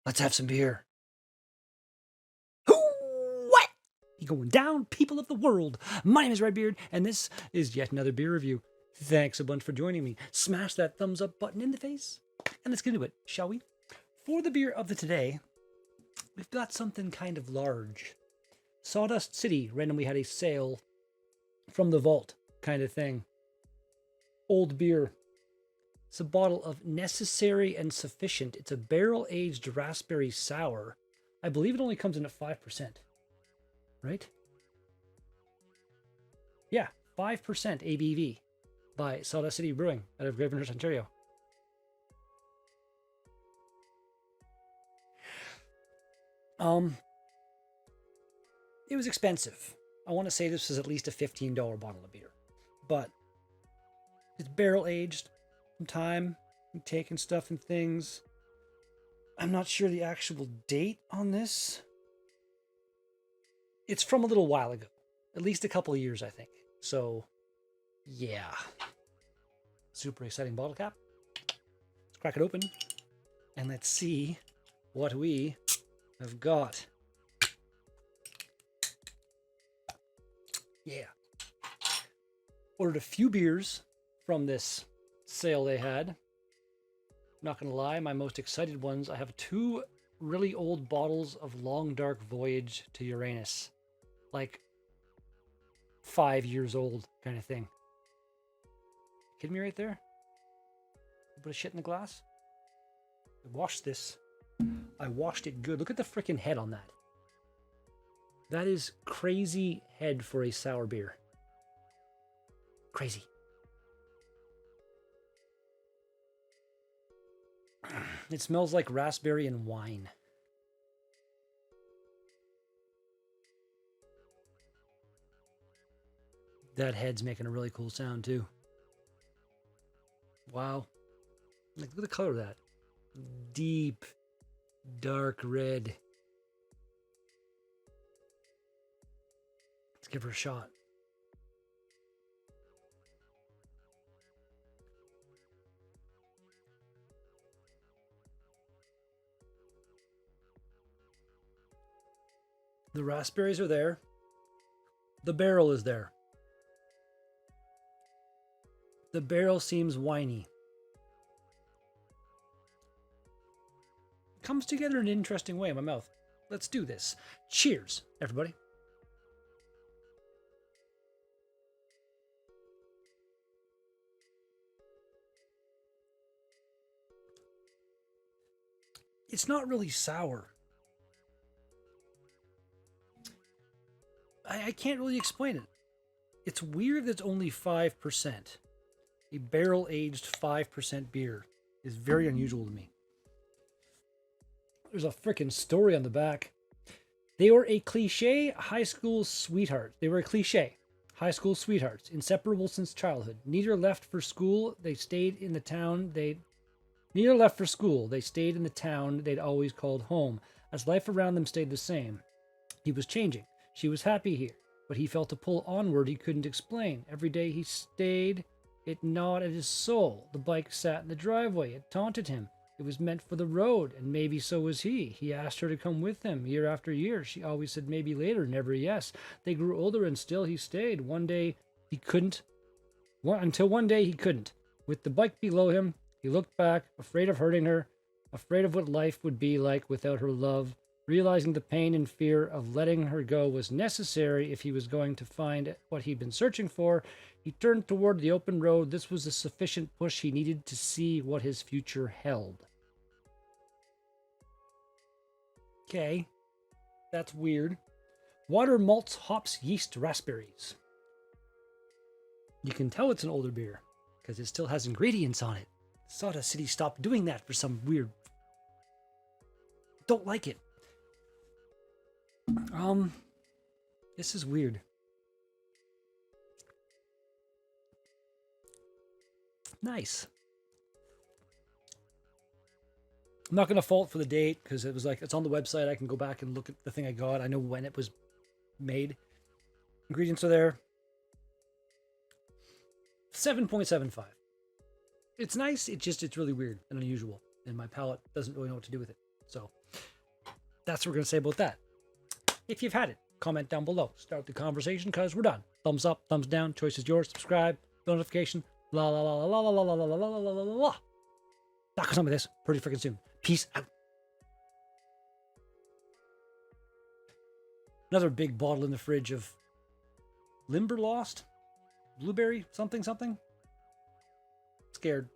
Let's have some beer. What? You going down, people of the world? My name is Redbeard, and this is yet another beer review. Thanks a bunch for joining me. Smash that thumbs up button in the face, and let's get into it, shall we? For the beer of the today, we've got something kind of large. Sawdust City randomly had a sale from the vault kind of thing. Old beer. It's a bottle of Necessary and Sufficient. It's a barrel-aged raspberry sour. I believe it only comes in at 5%. Right? Yeah, 5% ABV by Sawdust City Brewing out of Gravenhurst, Ontario. It was expensive. I want to say this was at least a $15 bottle of beer. But it's barrel aged, some time, taking stuff and things. I'm not sure the actual date on this. It's from a little while ago. At least a couple of years, I think. So, yeah. Super exciting bottle cap. Let's crack it open. And let's see what we have got. Yeah. Ordered a few beers from this sale they had. Not gonna lie, my most excited ones, I have two really old bottles of Long Dark Voyage to Uranus. Like 5 years old kind of thing. Kidding me right there? A bit of shit in the glass? I washed this. I washed it good. Look at the freaking head on that. That is crazy head for a sour beer. Crazy. It smells like raspberry and wine. That head's making a really cool sound too. Wow. Like, look at the color of that. Deep, dark red. Let's give her a shot. The raspberries are there. The barrel is there. The barrel seems winey. Comes together in an interesting way in my mouth. Let's do this. Cheers, everybody. It's not really sour. I can't really explain it. It's weird that it's only 5%. A barrel-aged 5% beer is very unusual to me. There's a freaking story on the back. They were a cliche high school sweetheart. They were a cliche high school sweethearts, inseparable since childhood. Neither left for school. They stayed in the town. Neither left for school. They stayed in the town they'd always called home, as life around them stayed the same. He was changing. She was happy here, but he felt a pull onward he couldn't explain. Every day he stayed, it gnawed at his soul. The bike sat in the driveway. It taunted him. It was meant for the road, and maybe so was he. He asked her to come with him year after year. She always said maybe later, never yes. They grew older, and still he stayed. One day he couldn't. Until one day he couldn't. With the bike below him, he looked back, afraid of hurting her, afraid of what life would be like without her love. Realizing the pain and fear of letting her go was necessary if he was going to find what he'd been searching for, he turned toward the open road. This was a sufficient push he needed to see what his future held. Okay, that's weird. Water, malts, hops, yeast, raspberries. You can tell it's an older beer because it still has ingredients on it. Sawdust City stopped doing that for some weird... Don't like it. This is weird. Nice. I'm not going to fault for the date because it was like, it's on the website. I can go back and look at the thing I got. I know when it was made. Ingredients are there. 7.75. It's nice. It's really weird and unusual. And my palate doesn't really know what to do with it. So that's what we're going to say about that. If you've had it, comment down below. Start the conversation because we're done. Thumbs up, thumbs down, choice is yours. Subscribe, notification. La la la la la la la la la la la la la la. Back with some of this pretty freaking soon. Peace out. Another big bottle in the fridge of Limberlost? Blueberry? Something? Scared.